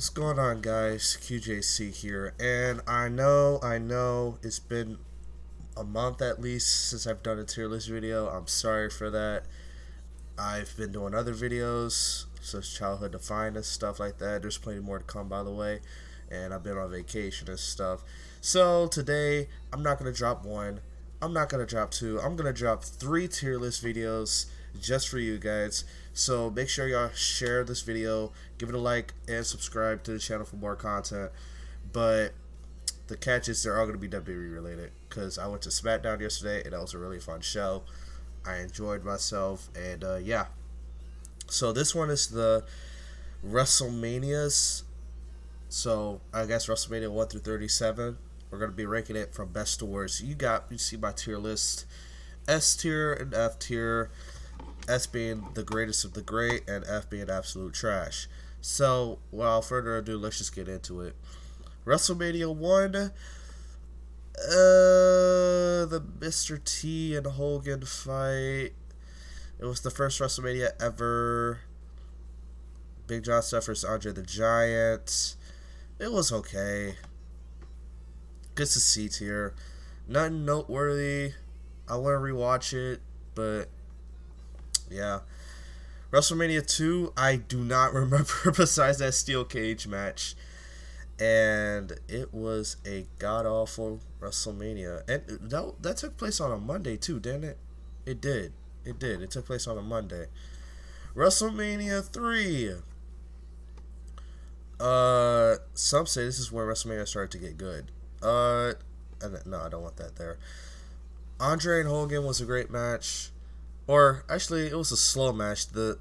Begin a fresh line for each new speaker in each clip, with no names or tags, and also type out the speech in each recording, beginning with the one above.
What's going on, guys? Q.J.C here, and I know it's been a month at least since I've done a tier list video. I'm sorry for that. I've been doing other videos, such as childhood defined and stuff like that. There's plenty more to come, by the way, and I've been on vacation and stuff. So today, I'm not gonna drop one. I'm not gonna drop two. I'm gonna drop three tier list videos just for you guys. So make sure y'all share this video, give it a like, and subscribe to the channel for more content. But the catch is they're all going to be WWE related because I went to SmackDown yesterday and that was a really fun show. I enjoyed myself, and yeah. So this one is the WrestleManias. So I guess WrestleMania 1 through 37. We're going to be ranking it from best to worst. You see my tier list: S tier and F tier. S being the greatest of the great, and F being absolute trash. So, without further ado, let's just get into it. WrestleMania 1, the Mr. T and Hogan fight. It was the first WrestleMania ever. Big John Studd versus Andre the Giant. It was okay. Good to see tier. Nothing noteworthy. I want to rewatch it, but yeah. WrestleMania 2, I do not remember besides that steel cage match. And it was a god-awful WrestleMania. And that took place on a Monday too, didn't it? It did. It did. It took place on a Monday. WrestleMania 3. Some say this is where WrestleMania started to get good. No, I don't want that there. Andre and Hogan was a great match. Or actually, it was a slow match. The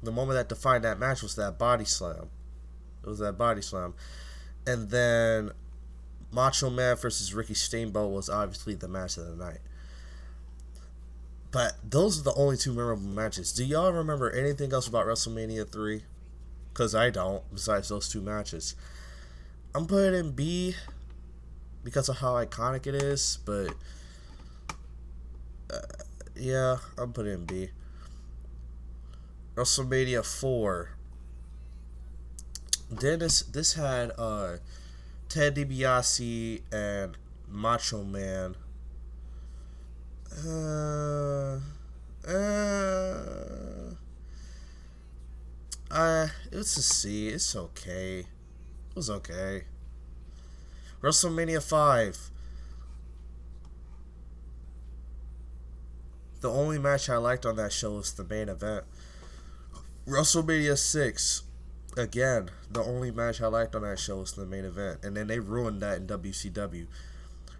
moment that defined that match was that body slam. It was that body slam, and then Macho Man versus Ricky Steamboat was obviously the match of the night. But those are the only two memorable matches. Do y'all remember anything else about WrestleMania 3? Because I don't. Besides those two matches, I'm putting it in B because of how iconic it is, but. Yeah, I'm putting it in B. WrestleMania 4. Then this had Ted DiBiase and Macho Man. It's a C. It's okay. It was okay. WrestleMania 5. The only match I liked on that show was the main event. WrestleMania 6. Again, the only match I liked on that show was the main event. And then they ruined that in WCW.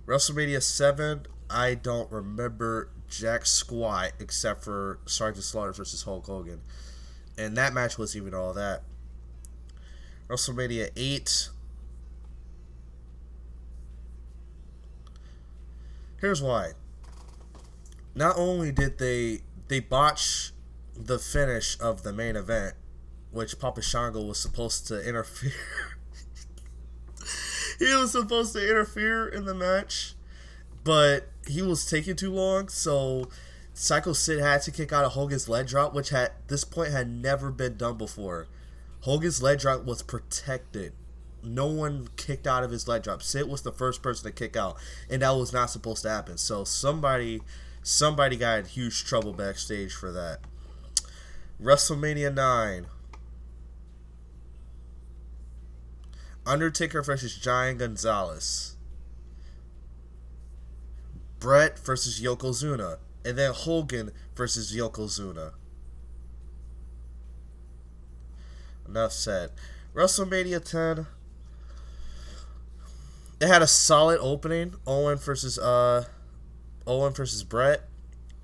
WrestleMania 7, I don't remember jack squat except for Sergeant Slaughter versus Hulk Hogan. And that match wasn't even all that. WrestleMania 8. Here's why. Not only did they botch the finish of the main event, which Papa Shango was supposed to interfere. He was supposed to interfere in the match, but he was taking too long, so Psycho Sid had to kick out of Hogan's leg drop, which at this point had never been done before. Hogan's leg drop was protected. No one kicked out of his leg drop. Sid was the first person to kick out, and that was not supposed to happen. So somebody got in huge trouble backstage for that. WrestleMania 9. Undertaker versus Giant Gonzalez. Brett versus Yokozuna. And then Hogan versus Yokozuna. Enough said. WrestleMania 10. It had a solid opening. Owen versus Brett.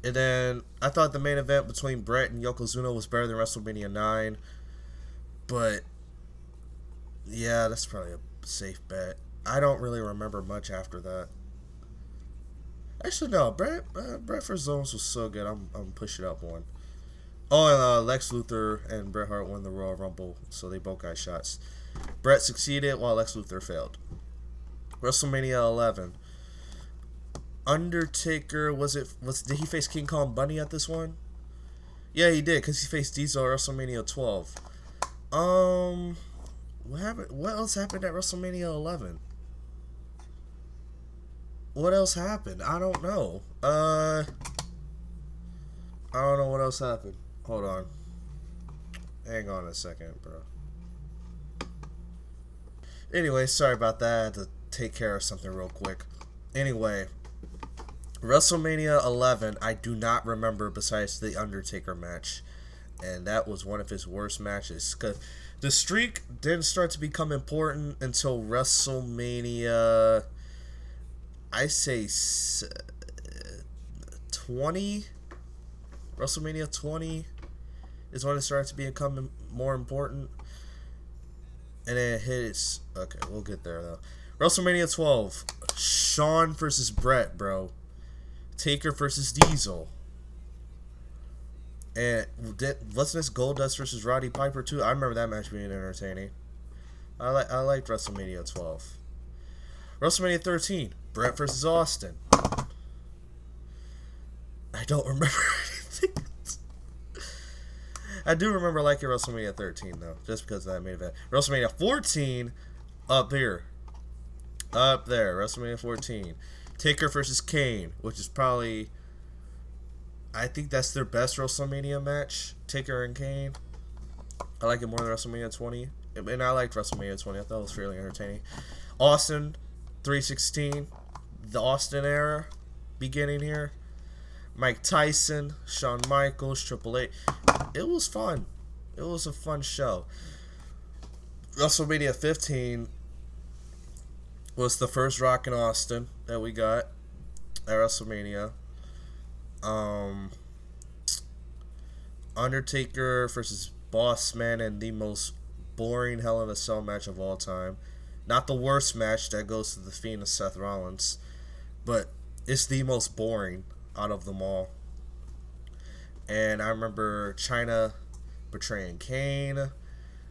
And then I thought the main event between Brett and Yokozuna was better than WrestleMania 9. But yeah, that's probably a safe bet. I don't really remember much after that. Actually, no. Brett versus Owens was so good. I'm pushing up one. Oh, and Lex Luthor and Bret Hart won the Royal Rumble, so they both got shots. Brett succeeded while Lex Luthor failed. WrestleMania 11. Undertaker did he face King Kong Bundy at this one? Yeah, he did, because he faced Diesel at WrestleMania 12. What happened? What else happened at WrestleMania 11? What else happened? I don't know. I don't know what else happened. Hold on. Hang on a second, bro. Anyway, sorry about that. I had to take care of something real quick. Anyway, WrestleMania 11, I do not remember besides the Undertaker match. And that was one of his worst matches. Cause the streak didn't start to become important until WrestleMania, I say 20? WrestleMania 20 is when it started to become more important. And then it hits. Okay, we'll get there though. WrestleMania 12, Shawn versus Brett, bro. Taker versus Diesel. And wasn't this Goldust versus Roddy Piper too? I remember that match being entertaining. I liked WrestleMania 12. WrestleMania 13, Brett versus Austin. I don't remember anything. I do remember liking WrestleMania 13 though, just because of that main event. WrestleMania 14, up here, up there. WrestleMania 14, Taker versus Kane, which is probably, I think that's their best WrestleMania match. Taker and Kane. I like it more than WrestleMania 20, and I liked WrestleMania 20. I thought it was fairly entertaining. Austin 316, the Austin era, beginning here. Mike Tyson, Shawn Michaels, Triple H. It was fun. It was a fun show. WrestleMania 15 was the first Rock in Austin that we got at WrestleMania. Undertaker versus Boss Man in the most boring Hell in a Cell match of all time. Not the worst match that goes to the Fiend and Seth Rollins, but it's the most boring out of them all. And I remember China betraying Kane,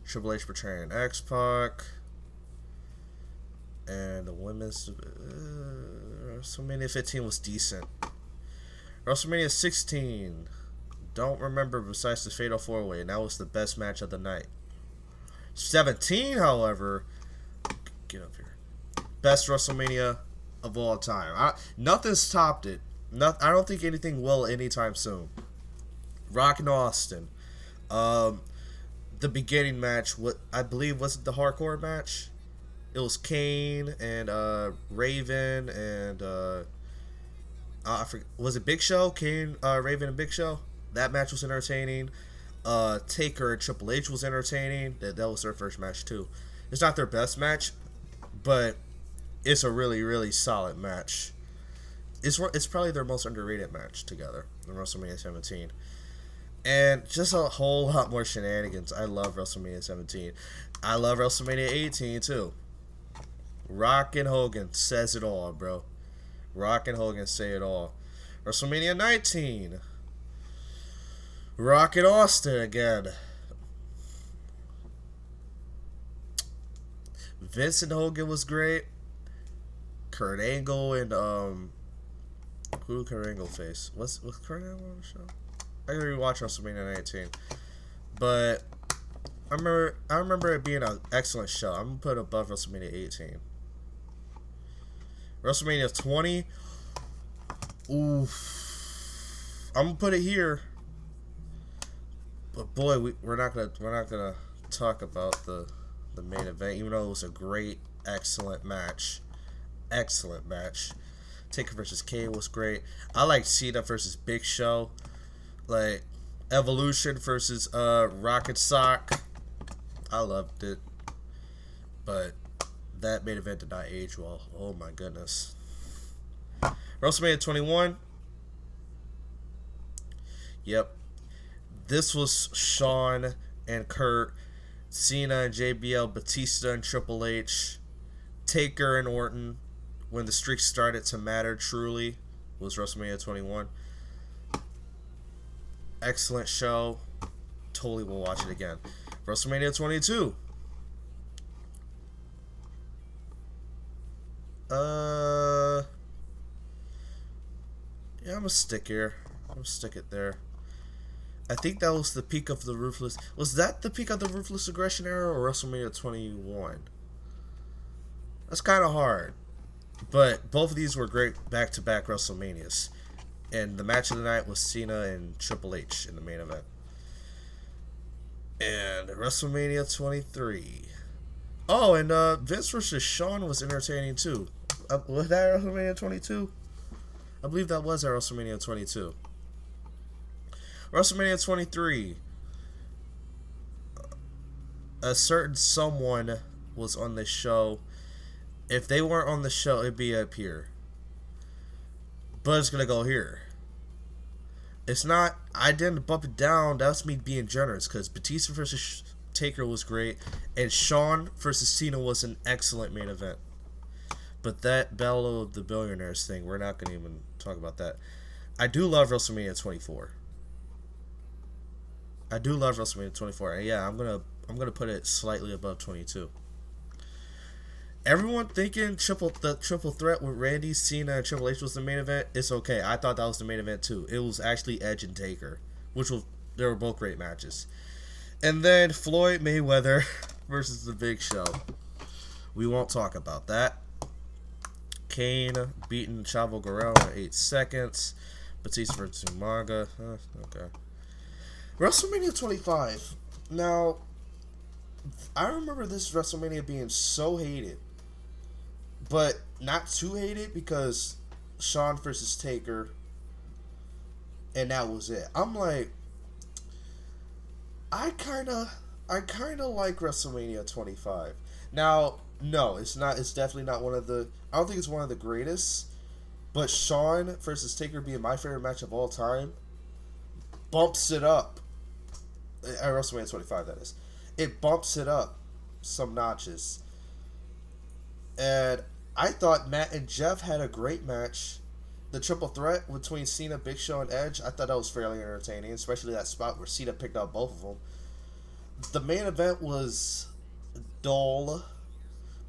Triple H betraying X-Pac, and the women's WrestleMania 15 was decent. WrestleMania 16, don't remember besides the Fatal 4-Way, and that was the best match of the night. 17, however, get up here, best WrestleMania of all time. Nothing's topped it. I don't think anything will anytime soon. Rock and Austin. The beginning match, what I believe was it the hardcore match? It was Kane and Raven and I forget, was it Big Show? Kane, Raven, and Big Show. That match was entertaining. Taker and Triple H was entertaining. That was their first match too. It's not their best match, but it's a really, really solid match. It's probably their most underrated match together in WrestleMania 17. And just a whole lot more shenanigans. I love WrestleMania 17. I love WrestleMania 18 too. Rock and Hogan says it all, bro. Rock and Hogan say it all. WrestleMania 19. Rock and Austin again. Vince and Hogan was great. Kurt Angle and who did Kurt Angle face? Was Kurt Angle on the show? I gotta rewatch WrestleMania 19, but I remember it being an excellent show. I'm gonna put it above WrestleMania 18. WrestleMania 20. Oof. I'm gonna put it here, but boy, we're not gonna talk about the main event, even though it was a great, excellent match. Excellent match. Taker versus Kane was great. I liked Cena versus Big Show. Like Evolution versus Rocket Sock. I loved it. But that main event did not age well. Oh my goodness. WrestleMania 21. Yep. This was Shawn and Kurt, Cena and JBL, Batista and Triple H, Taker and Orton. When the streak started to matter truly was WrestleMania 21. Excellent show. Totally will watch it again. WrestleMania 22. Yeah, I'm gonna stick here. I'm gonna stick it there. I think that was the peak of the Ruthless. Was that the peak of the Ruthless Aggression era or WrestleMania 21? That's kind of hard. But both of these were great back-to-back WrestleManias. And the match of the night was Cena and Triple H in the main event. And WrestleMania 23. Oh, and Vince versus Shawn was entertaining too. Was that WrestleMania 22? I believe that was at WrestleMania 22. WrestleMania 23. A certain someone was on the show. If they weren't on the show, it'd be up here. But it's gonna go here. It's not. I didn't bump it down. That's me being generous because Batista versus Taker was great, and Shawn versus Cena was an excellent main event. But that Battle of the Billionaires thing, we're not gonna even talk about that. I do love WrestleMania 24. I do love WrestleMania 24, and yeah, I'm gonna put it slightly above 22. Everyone thinking the triple threat with Randy, Cena, and Triple H was the main event. It's okay. I thought that was the main event too. It was actually Edge and Taker, they were both great matches. And then Floyd Mayweather versus The Big Show. We won't talk about that. Kane beating Chavo Guerrero in 8 seconds. Batista versus Umaga. Okay. WrestleMania 25. Now, I remember this WrestleMania being so hated. But not too hated because Shawn versus Taker. And that was it. I'm like, I kinda like WrestleMania 25. Now, no, it's not. It's definitely not one of the. I don't think it's one of the greatest. But Shawn versus Taker being my favorite match of all time bumps it up. At WrestleMania 25, that is. It bumps it up some notches. And I thought Matt and Jeff had a great match. The triple threat between Cena, Big Show, and Edge, I thought that was fairly entertaining, especially that spot where Cena picked out both of them. The main event was dull,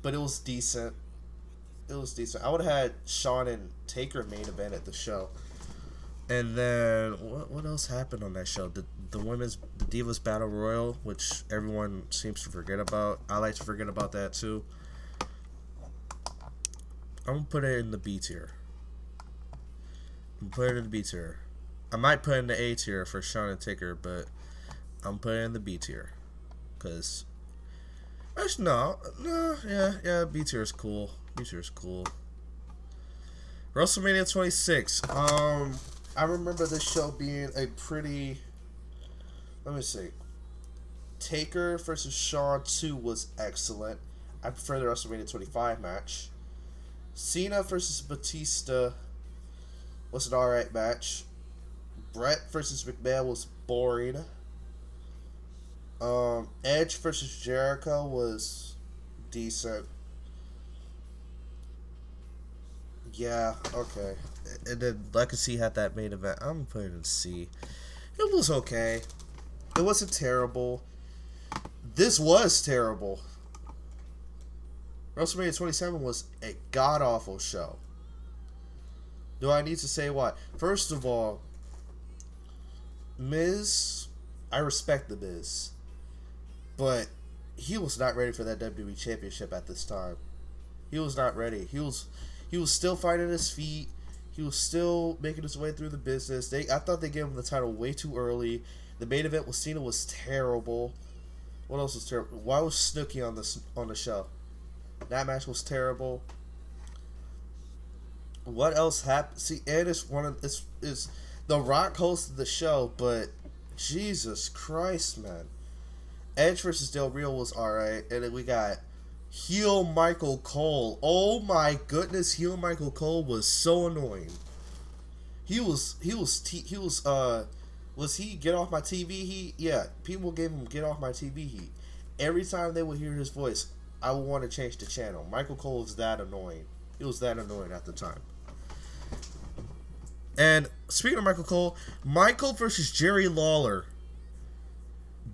but it was decent. It was decent. I would have had Shawn and Taker main event at the show. And then, what else happened on that show? The Divas Battle Royal, which everyone seems to forget about. I like to forget about that too. I'm going to put it in the B tier. I might put it in the A tier for Shawn and Taker, but I'm putting it in the B tier. Because, actually, yeah, B tier is cool. WrestleMania 26. I remember this show being a pretty, let me see. Taker versus Shawn 2 was excellent. I prefer the WrestleMania 25 match. Cena versus Batista was an alright match. Brett versus McMahon was boring. Edge versus Jericho was decent. Yeah, okay. And then Legacy had that main event. I'm putting it in C. It was okay. It wasn't terrible. This was terrible. WrestleMania 27 was a god-awful show. Do I need to say why? First of all, Miz, I respect the Miz, but he was not ready for that WWE Championship at this time. He was not ready. He was still finding his feet. He was still making his way through the business. I thought they gave him the title way too early. The main event with Cena was terrible. What else was terrible? Why was Snooki on the show? That match was terrible. What else happened? See, and it's The Rock hosted the show, but Jesus Christ, man. Edge versus Del Rio was alright, and then we got heel Michael Cole. Oh my goodness, heel Michael Cole was so annoying. Was he get off my TV heat? Yeah, people gave him get off my TV heat. Every time they would hear his voice, I would want to change the channel. Michael Cole was that annoying. He was that annoying at the time. And speaking of Michael Cole, Michael versus Jerry Lawler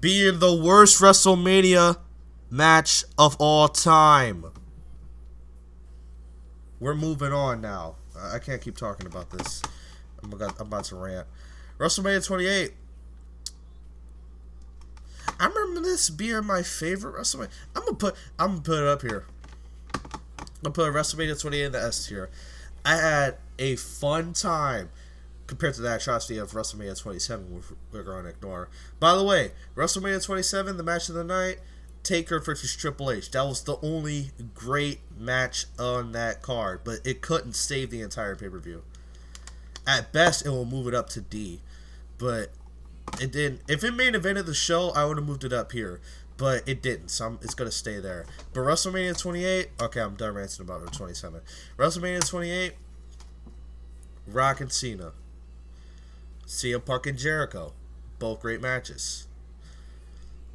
being the worst WrestleMania match of all time. We're moving on now. I can't keep talking about this. I'm about to rant. WrestleMania 28. I remember this being my favorite WrestleMania. I'm gonna put it up here. I'm gonna put WrestleMania 28 in the S tier. I had a fun time compared to the atrocity of WrestleMania 27, we're going to ignore. By the way, WrestleMania 27, the match of the night, Taker versus Triple H. That was the only great match on that card, but it couldn't save the entire pay-per-view. At best, it will move it up to D, but it didn't. If it main evented the show, I would have moved it up here, but it didn't, so it's going to stay there. But WrestleMania 28, okay, I'm done ranting about it. 27. WrestleMania 28, Rock and Cena. CM Punk and Jericho. Both great matches.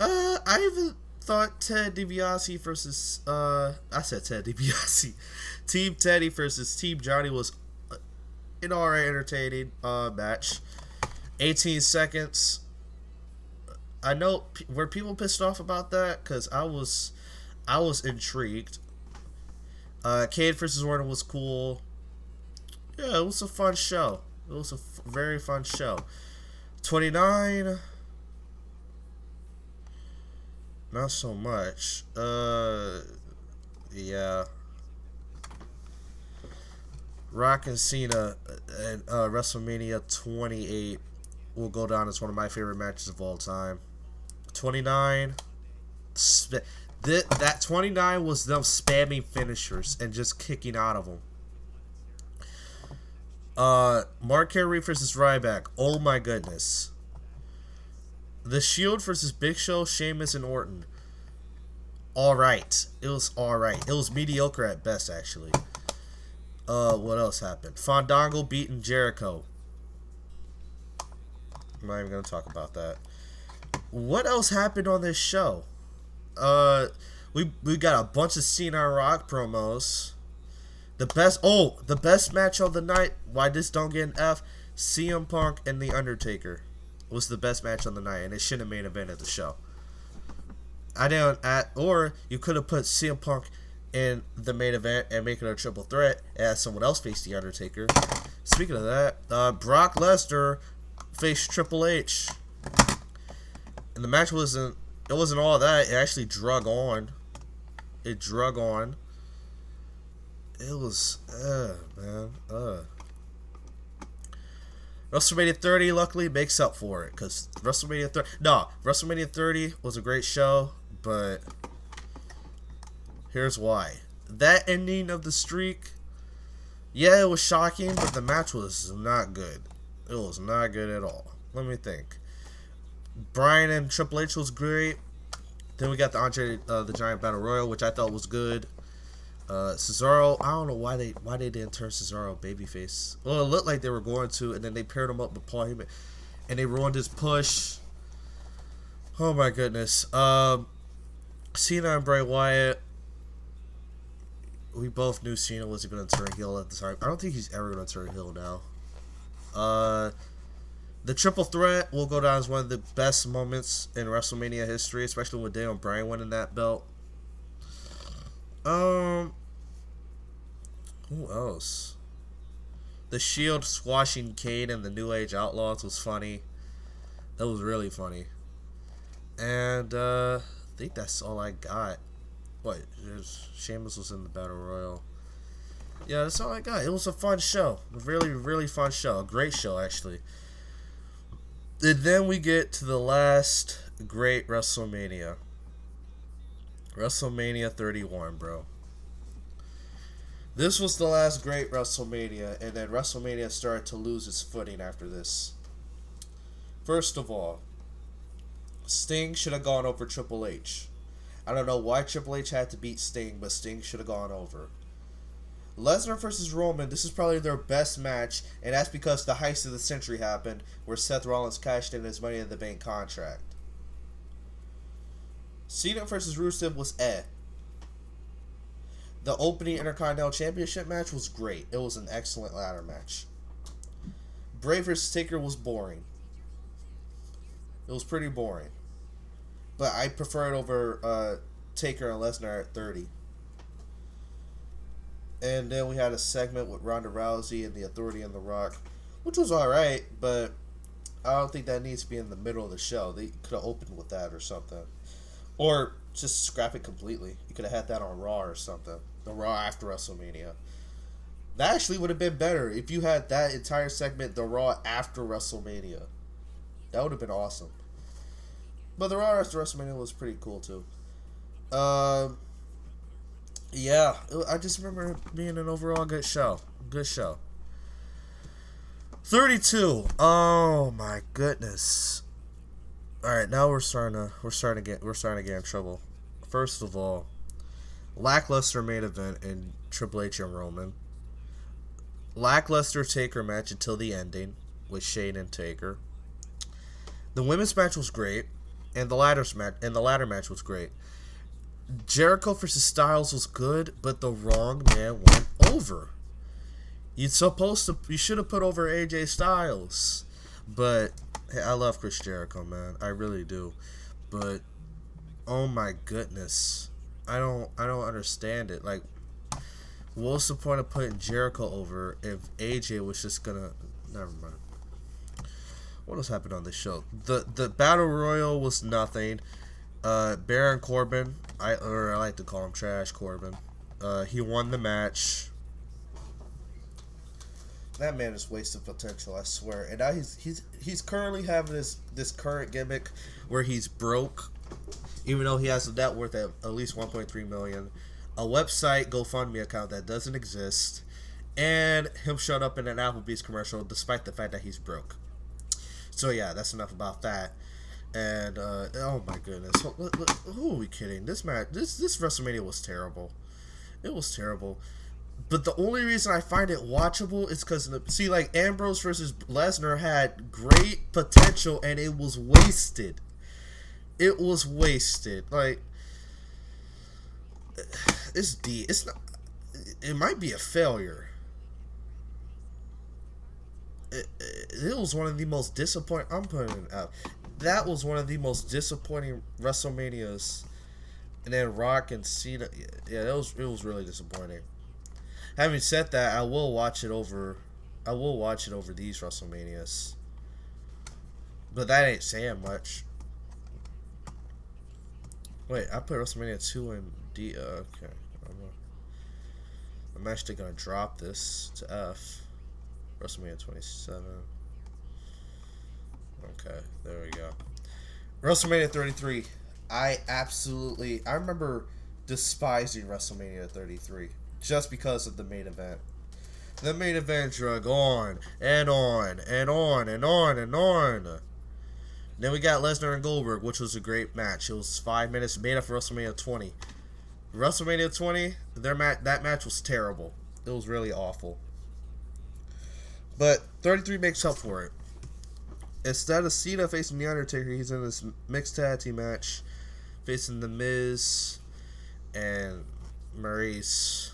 I even thought Ted DiBiase versus, I said Ted DiBiase. Team Teddy versus Team Johnny was an alright entertaining match. 18 seconds. I know, were people pissed off about that? Because I was intrigued. Cade versus Orton was cool. Yeah, it was a fun show. It was a very fun show. 29. Not so much. Yeah. Rock and Cena and WrestleMania 28 will go down as one of my favorite matches of all time. 29. That 29 was them spamming finishers and just kicking out of them. Mark Henry versus Ryback. Oh my goodness. The Shield versus Big Show, Sheamus, and Orton. Alright. It was alright. It was mediocre at best, actually. What else happened? Fandango beating Jericho. I'm not even gonna talk about that. What else happened on this show? We got a bunch of Cena and Rock promos. The best match of the night. Why this don't get an F? CM Punk and The Undertaker was the best match on the night, and it shouldn't have main evented the show. Or you could have put CM Punk in the main event and make it a triple threat and have someone else face The Undertaker. Speaking of that, Brock Lesnar faced Triple H, and the match wasn't all that. It actually drug on. It drug on. It was, man. WrestleMania 30, luckily, makes up for it. Because WrestleMania 30 was a great show, but here's why. That ending of the streak, yeah, it was shocking, but the match was not good. It was not good at all. Let me think. Bryan and Triple H was great. Then we got the Andre the Giant Battle Royal, which I thought was good. Cesaro, I don't know why they didn't turn Cesaro babyface. Well, it looked like they were going to, and then they paired him up with Paul Heyman, and they ruined his push. Oh my goodness. Cena and Bray Wyatt. We both knew Cena wasn't going to turn heel at the time. I don't think he's ever going to turn heel now. The triple threat will go down as one of the best moments in WrestleMania history, especially with Daniel Bryan winning that belt. Who else? The Shield squashing Kane and the New Age Outlaws was funny. That was really funny. And I think that's all I got. What? Sheamus was in the Battle Royal. Yeah, that's all I got. It was a fun show. A really, really fun show. A great show, actually. And then we get to the last great WrestleMania. WrestleMania 31, bro. This was the last great WrestleMania, and then WrestleMania started to lose its footing after this. First of all, Sting should have gone over Triple H. I don't know why Triple H had to beat Sting, but Sting should have gone over. Lesnar versus Roman, this is probably their best match, and that's because the heist of the century happened, where Seth Rollins cashed in his Money in the Bank contract. Cena versus Rusev was The opening Intercontinental Championship match was great. It was an excellent ladder match. Bray vs. Taker was boring. It was pretty boring. But I prefer it over Taker and Lesnar at 30. And then we had a segment with Ronda Rousey and The Authority and The Rock, which was alright, but I don't think that needs to be in the middle of the show. They could have opened with that or something, or just scrap it completely. You could have had that on Raw or something. The Raw after WrestleMania. That actually would have been better if you had that entire segment, the Raw after WrestleMania. That would have been awesome. But the Raw after WrestleMania was pretty cool too. Um, yeah, I just remember it being an overall good show. Good show. 32. Oh my goodness. All right, now we're starting to get in trouble. First of all, lackluster main event in Triple H and Roman. Lackluster Taker match until the ending with Shane and Taker. The women's match was great, and the ladder match was great. Jericho versus Styles was good, but the wrong man went over. You should have put over AJ Styles, but hey, I love Chris Jericho, man, I really do. But oh my goodness, I don't understand it. Like, what's the point of putting Jericho over if AJ was just gonna? Never mind. What else happened on this show? The battle royal was nothing. Baron Corbin, I like to call him Trash Corbin. He won the match. That man is wasted potential, I swear. And now he's currently having this current gimmick where he's broke, even though he has a net worth at least 1.3 million, a website GoFundMe account that doesn't exist, and him showed up in an Applebee's commercial despite the fact that he's broke. So yeah, that's enough about that. And oh my goodness, who are we kidding? This WrestleMania was terrible. It was terrible. But the only reason I find it watchable is because, see, like, Ambrose versus Lesnar had great potential and it was wasted. It was wasted. Like, it's not. It might be a failure. It was one of the most disappointing. I'm putting it out. That was one of the most disappointing WrestleManias. And then Rock and Cena. Yeah, it was really disappointing. Having said that, I will watch it over these WrestleManias. But that ain't saying much. Wait, I put WrestleMania 2 in D. Okay. I'm actually going to drop this to F. WrestleMania 27. Okay, there we go. WrestleMania 33. I remember despising WrestleMania 33 just because of the main event. The main event drug on and on and on and on and on. Then we got Lesnar and Goldberg, which was a great match. It was 5 minutes, made up for WrestleMania 20. WrestleMania 20, that match was terrible. It was really awful. But 33 makes up for it. Instead of Cena facing The Undertaker, he's in this mixed tag team match facing The Miz and Maurice.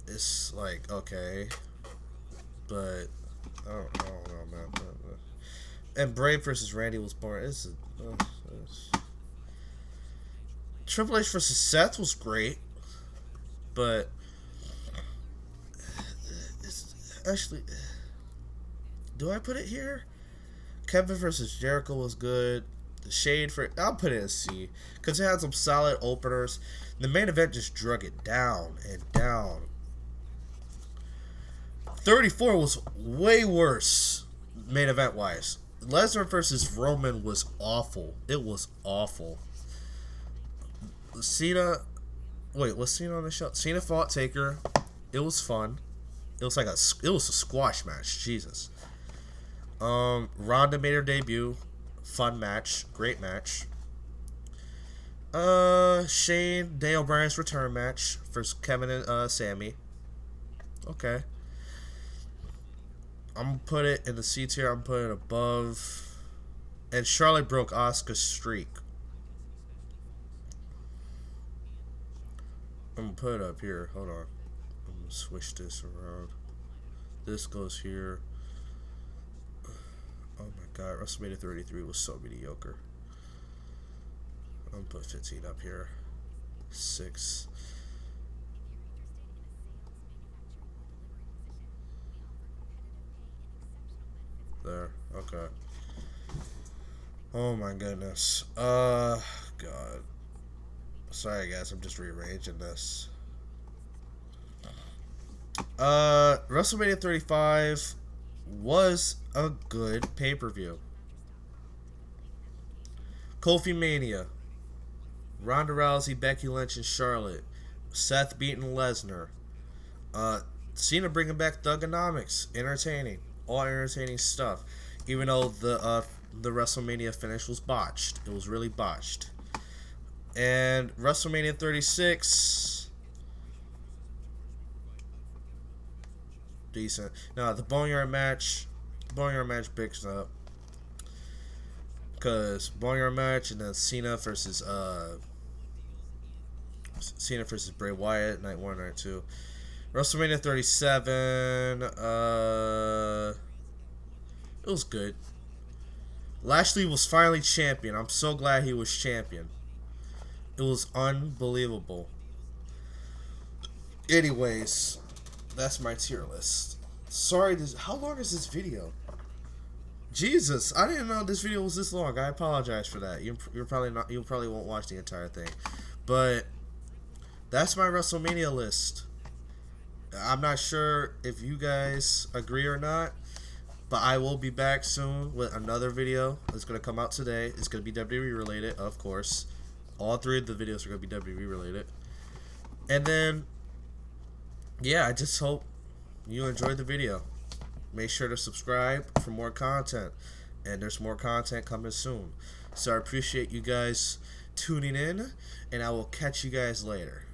It's like, okay, but I don't know, man. And Brave versus Randy was boring. Triple H versus Seth was great, but actually, do I put it here? Kevin versus Jericho was good. The Shade I'll put it in C because it had some solid openers. The main event just drug it down and down. 34 was way worse main event wise. Lesnar versus Roman was awful. It was awful. Cena, wait, was Cena on the show? Cena fought Taker. It was fun. It was a squash match. Jesus. Ronda made her debut. Fun match. Great match. Shane, Daniel Bryan's return match versus Kevin and Sammy. Okay. I'm gonna put it in the C tier. I'm putting it above. And Charlotte broke Asuka's streak. I'm gonna put it up here. Hold on. I'm gonna switch this around. This goes here. Oh my god, WrestleMania 33 was so mediocre. I'm gonna put 15 up here. 6. There. Okay. Oh my goodness. God. Sorry guys, I'm just rearranging this. WrestleMania 35 was a good pay-per-view. Kofi Mania. Ronda Rousey, Becky Lynch, and Charlotte. Seth beating Lesnar. Uh, Cena bringing back Thuganomics. Entertaining. All entertaining stuff. Even though the WrestleMania finish was botched. It was really botched. And WrestleMania 36, decent. Now the Boneyard match picks up because Boneyard match and then Cena versus Bray Wyatt, night 1, night 2. WrestleMania 37, it was good. Lashley was finally champion. I'm so glad he was champion. It was unbelievable. Anyways, that's my tier list. Sorry, how long is this video? Jesus, I didn't know this video was this long. I apologize for that. You're probably not. You probably won't watch the entire thing, but that's my WrestleMania list. I'm not sure if you guys agree or not, but I will be back soon with another video. It's gonna come out today. It's gonna be WWE related, of course. All 3 of the videos are gonna be WWE related, and then yeah, I just hope you enjoyed the video. Make sure to subscribe for more content. And there's more content coming soon. So I appreciate you guys tuning in. And I will catch you guys later.